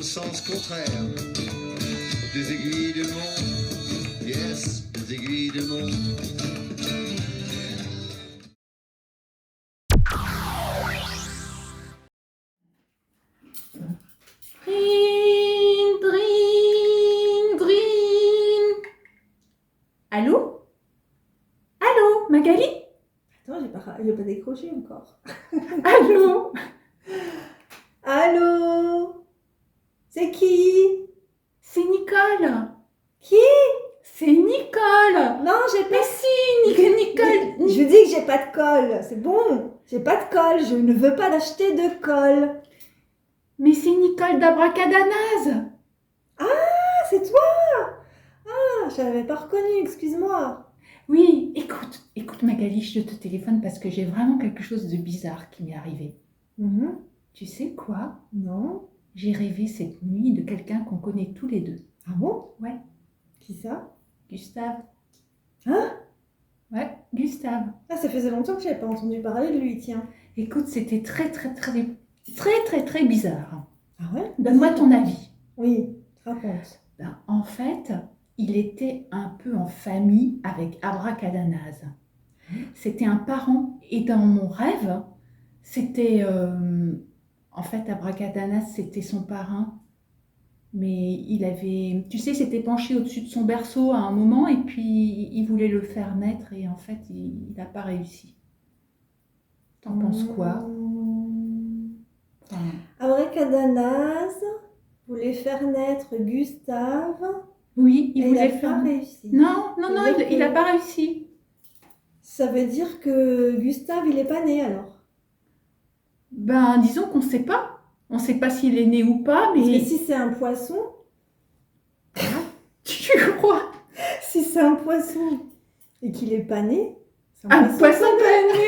sens contraire. Des aiguilles de montre, yes, des aiguilles de montre. Dring, dring, dring. Allô? Allô, Magali? Attends, j'ai pas décroché encore. Allô? Allô? C'est qui? C'est Nicole. Qui? C'est Nicole. Non, j'ai Mais pas... si, Nicole. Je dis que j'ai pas de colle, c'est bon. J'ai pas de colle, je ne veux pas d'acheter de colle. Mais c'est Nicole d'Abracadanaz. Ah, c'est toi? Ah, je l'avais pas reconnu, excuse-moi. Oui, écoute Magali, je te téléphone parce que j'ai vraiment quelque chose de bizarre qui m'est arrivé. Tu sais quoi? Non. J'ai rêvé cette nuit de quelqu'un qu'on connaît tous les deux. Ah bon? Ouais, Qui ça? Gustave. Hein? Ouais, Gustave. Ah, ça faisait longtemps que j'avais pas entendu parler de lui, tiens. Écoute, c'était très bizarre. Ah ouais? Donne-moi ton avis. Oui, raconte. Ben, en fait, il était un peu en famille avec Abracadanaz. C'était un parent et dans mon rêve, c'était... en fait, Abracadanaz, c'était son parrain. Mais il avait... Tu sais, s'était penché au-dessus de son berceau à un moment et puis il voulait le faire naître et en fait, il n'a pas réussi. T'en penses quoi? Enfin, Abracadanaz voulait faire naître Gustave. oui, il et voulait il n'a faire... pas réussi. Non, C'est-à-dire il n'a que- pas réussi. Ça veut dire que Gustave, il n'est pas né alors. Ben, disons qu'on ne sait pas. On ne sait pas s'il est né ou pas, Parce que mais... si c'est un poisson, Tu crois? si c'est un poisson et qu'il n'est pas né, c'est Un poisson pas né. pané.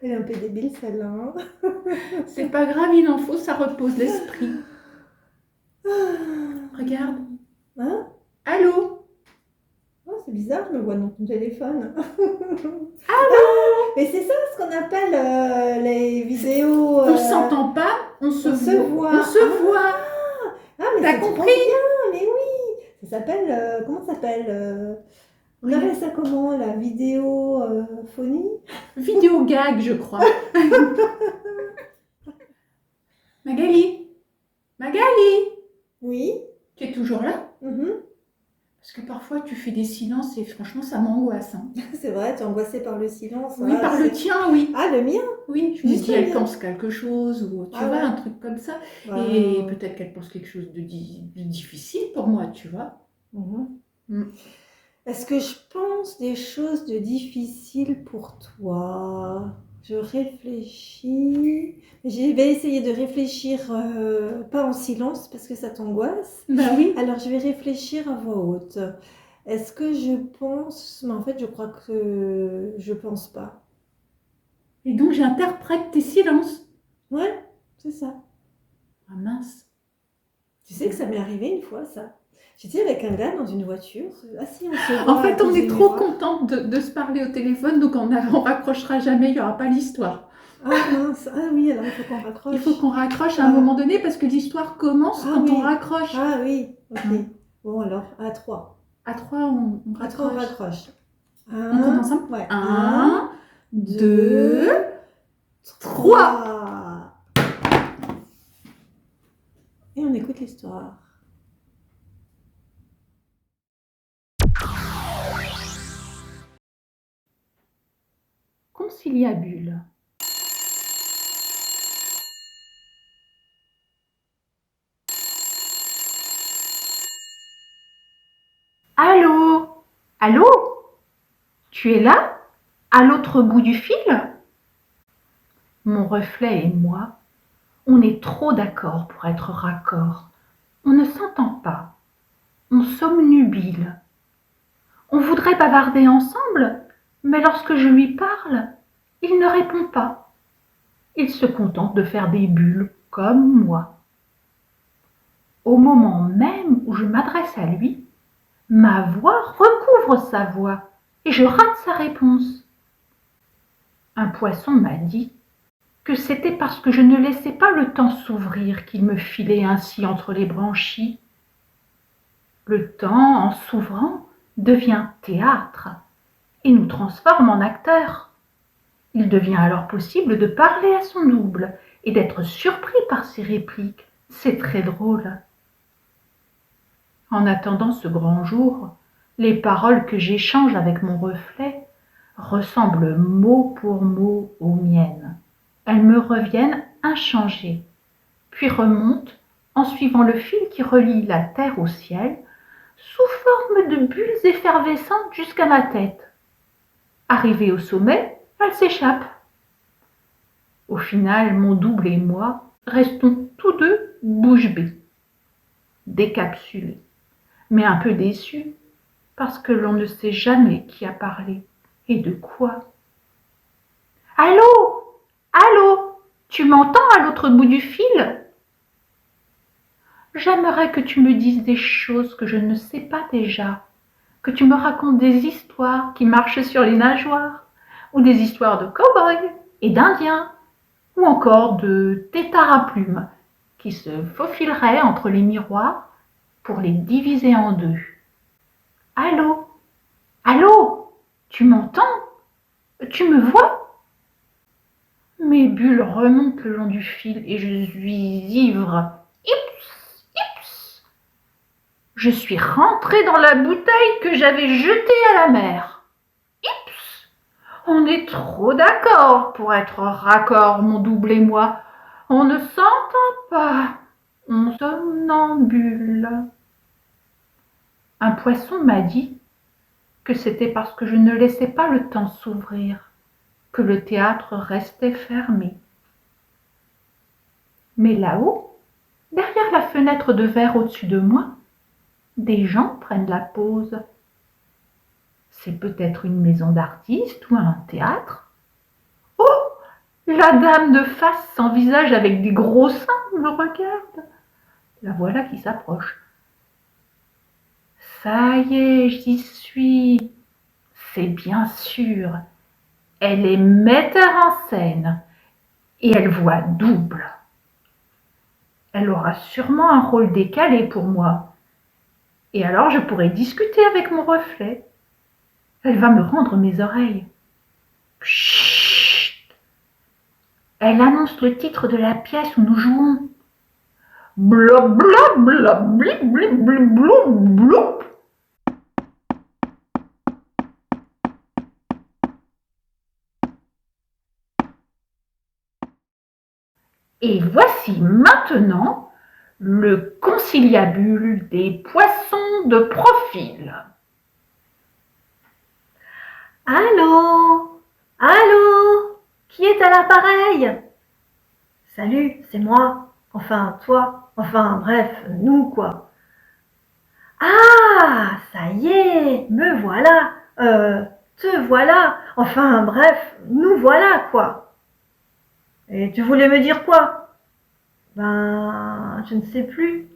Elle est un peu débile celle-là. Hein. C'est pas grave, il en faut, ça repose l'esprit. Regarde. Hein? Allô? Oh, c'est bizarre, je me vois dans ton téléphone. Allô? Mais c'est ça ce qu'on appelle les vidéos. On s'entend pas, on se voit. On se voit. Ah, mais T'as c'est trop compris? bien, mais oui. Ça s'appelle, comment ça s'appelle on Oui. appelle ça comment, la vidéophonie? Vidéo gag, je crois. Magali? Magali? Oui. Tu es toujours là? Mhm. Parce que parfois tu fais des silences et franchement ça m'angoisse. Hein. C'est vrai, tu es angoissée par le silence. Oui, Ah, par le tien, oui. Ah, le mien? Oui, je me Oui, dis, très elle bien. pense quelque chose, ou tu Ah vois, ouais. un truc comme ça. Ouais. Et peut-être qu'elle pense quelque chose de difficile pour moi, tu vois. Mhm. Mm. Est-ce que je pense des choses de difficiles pour toi? Je réfléchis. Je vais essayer de réfléchir pas en silence parce que ça t'angoisse. Bah oui. Alors je vais réfléchir à voix haute. Est-ce que je pense... Mais en fait, je crois que je pense pas. Et donc j'interprète tes silences. Ouais, c'est ça. Ah mince. Tu sais que ça m'est arrivé une fois, ça. J'étais avec un gars dans une voiture. Assis, on se voit En à fait, on cause est du trop miroir. contente de se parler au téléphone, donc on raccrochera jamais, il n'y aura pas l'histoire. Ah mince, ah oui, alors il faut qu'on raccroche. Il faut qu'on raccroche à un moment donné parce que l'histoire commence Ah quand oui. on raccroche. Ah oui, ok. Hein. Bon alors, à 3. À 3, on À 3, on raccroche. raccroche. On compte ensemble? Ouais. 1, 2, 3. Et on écoute l'histoire. Conciliabule. Allô? Allô? Tu es là? À l'autre bout du fil? Mon reflet et moi, on est trop d'accord pour être raccord. On ne s'entend pas. On somnubile. On voudrait bavarder ensemble, mais lorsque je lui parle, il ne répond pas. Il se contente de faire des bulles comme moi. Au moment même où je m'adresse à lui, ma voix recouvre sa voix et je rate sa réponse. Un poisson m'a dit que c'était parce que je ne laissais pas le temps s'ouvrir qu'il me filait ainsi entre les branchies. Le temps, en s'ouvrant, devient théâtre et nous transforme en acteurs. Il devient alors possible de parler à son double et d'être surpris par ses répliques. C'est très drôle. En attendant ce grand jour, les paroles que j'échange avec mon reflet ressemblent mot pour mot aux miennes. Elles me reviennent inchangées, puis remontent en suivant le fil qui relie la terre au ciel, sous forme de bulles effervescentes jusqu'à ma tête. Arrivée au sommet, elles s'échappent. Au final, mon double et moi restons tous deux bouche bée, décapsulés, mais un peu déçus, parce que l'on ne sait jamais qui a parlé et de quoi. Allô? Allô? Tu m'entends à l'autre bout du fil? J'aimerais que tu me dises des choses que je ne sais pas déjà, que tu me racontes des histoires qui marchent sur les nageoires, ou des histoires de cow-boys et d'indiens, ou encore de têtards à plumes qui se faufileraient entre les miroirs pour les diviser en deux. Allô? Allô? Tu m'entends? Tu me vois? Mes bulles remontent le long du fil et je suis ivre. Ips, ips. Je suis rentrée dans la bouteille que j'avais jetée à la mer. Ips. On est trop d'accord pour être raccord, mon double et moi. On ne s'entend pas. On somnambule. Un poisson m'a dit que c'était parce que je ne laissais pas le temps s'ouvrir, que le théâtre restait fermé. Mais là-haut, derrière la fenêtre de verre au-dessus de moi, des gens prennent la pause. C'est peut-être une maison d'artistes ou un théâtre. Oh! La dame de face sans visage avec des gros seins me regarde. La voilà qui s'approche. Ça y est, j'y suis. C'est bien sûr. Elle est metteur en scène et elle voit double. Elle aura sûrement un rôle décalé pour moi. Et alors je pourrai discuter avec mon reflet. Elle va me rendre mes oreilles. Chut! Elle annonce le titre de la pièce où nous jouons. Bla bla bla blip blip blip blou bloup. Et voici maintenant le conciliabule des poissons de profil. Allô? Allô? Qui est à l'appareil? Salut, c'est moi. Enfin, toi. Enfin, bref, nous, quoi. Ah, ça y est, me voilà. Te voilà. Enfin, bref, nous voilà, quoi. Et tu voulais me dire quoi? Ben, je ne sais plus.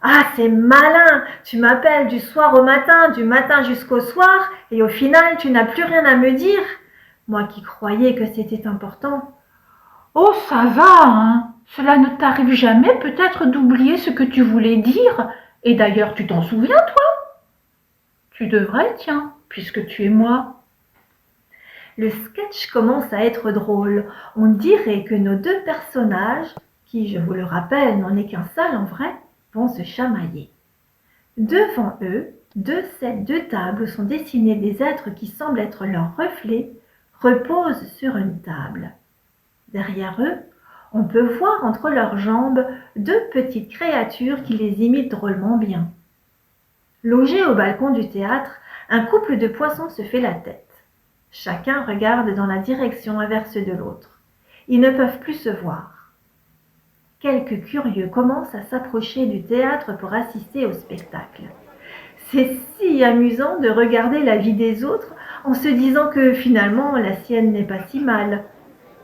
Ah, c'est malin. Tu m'appelles du soir au matin, du matin jusqu'au soir, et au final, tu n'as plus rien à me dire. Moi qui croyais que c'était important. Oh, ça va, hein. Cela ne t'arrive jamais peut-être d'oublier ce que tu voulais dire. Et d'ailleurs, tu t'en souviens, toi? Tu devrais, tiens, puisque tu es moi. Le sketch commence à être drôle. On dirait que nos deux personnages, qui, je vous le rappelle, n'en est qu'un seul en vrai, vont se chamailler. Devant eux, deux tables où sont dessinés des êtres qui semblent être leurs reflets, reposent sur une table. Derrière eux, on peut voir entre leurs jambes deux petites créatures qui les imitent drôlement bien. Logé au balcon du théâtre, un couple de poissons se fait la tête. Chacun regarde dans la direction inverse de l'autre. Ils ne peuvent plus se voir. Quelques curieux commencent à s'approcher du théâtre pour assister au spectacle. C'est si amusant de regarder la vie des autres en se disant que finalement la sienne n'est pas si mal,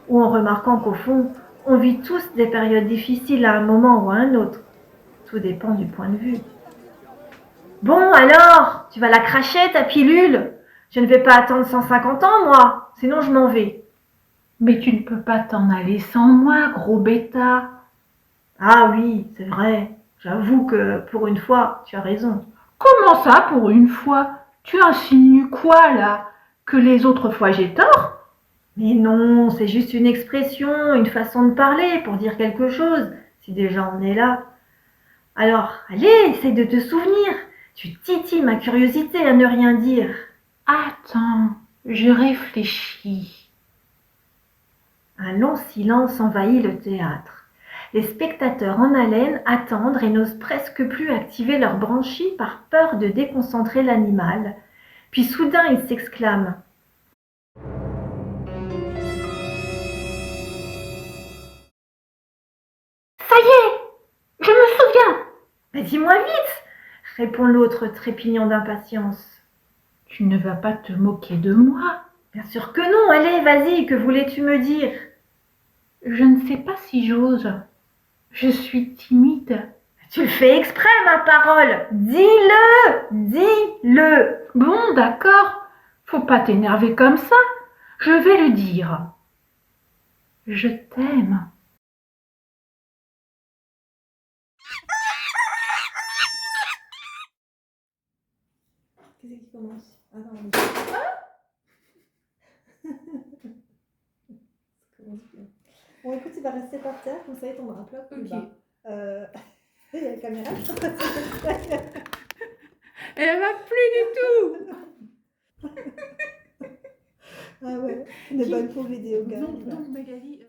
ou en remarquant qu'au fond, on vit tous des périodes difficiles à un moment ou à un autre. Tout dépend du point de vue. Bon alors, tu vas la cracher ta pilule? Je ne vais pas attendre 150 ans, moi, sinon je m'en vais. Mais tu ne peux pas t'en aller sans moi, gros bêta. Ah oui, c'est vrai. J'avoue que pour une fois, tu as raison. Comment ça, pour une fois? Tu insinues quoi, là? Que les autres fois j'ai tort? Mais non, c'est juste une expression, une façon de parler pour dire quelque chose, si déjà on est là. Alors, allez, essaye de te souvenir. Tu titilles ma curiosité à ne rien dire. Attends, je réfléchis. Un long silence envahit le théâtre. Les spectateurs en haleine attendent et n'osent presque plus activer leurs branchies par peur de déconcentrer l'animal. Puis soudain ils s'exclament. Ça y est, je me souviens. Mais dis-moi vite, répond l'autre trépignant d'impatience. Tu ne vas pas te moquer de moi. Bien sûr que non, allez, vas-y, que voulais-tu me dire? Je ne sais pas si j'ose. Je suis timide. Tu le fais exprès, ma parole. Dis-le, dis-le. Bon, d'accord. Faut pas t'énerver comme ça. Je vais le dire. Je t'aime. Qu'est-ce qui commence? Attends, bon, écoute, il va rester par terre, comme ça il tombera plus Ok. bas. Il y a la caméra. Elle va plus du tout. Ah ouais, on est bonne pour vidéo, gars. Donc Magali.